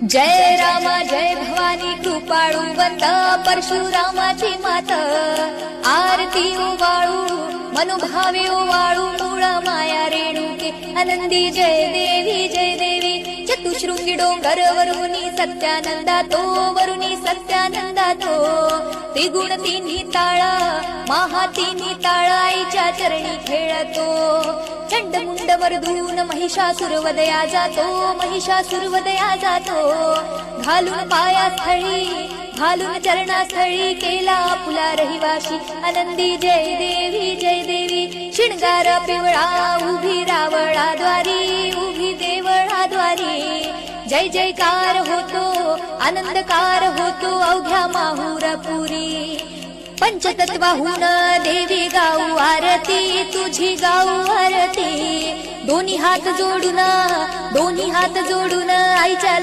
जय रामा जय भवानी कृपाळू वंदा परशुरामाची मात आरती ओवाळू मनोभावे ओवाळू मूळ माया रेणुके आनंदी जय देवी चतुशृंगी डोंगर वरुणी सत्यानंदा तो वरुणी सत्यानंदा तो त्रिगुण तिन्ही ताळा महातिन्ही ताळा आईच्या चरणी खेळतो चंडमुंड मर्दून महिषासुर वदया जातो घालून पायास्थळी घालून चरणास्थळी केला आपुला रहिवाशी आनंदी जय देवी शिणगार पिवळा उभी रावळाद्वारी उभी देवळाद्वारी जय जयकार होतो आनंदकार होतो अवघ्या माहुरपुरी पंचतत्वाहून देवी गाऊ आरती तुझी गाऊ आरती दोन्ही हात जोडून आईच्या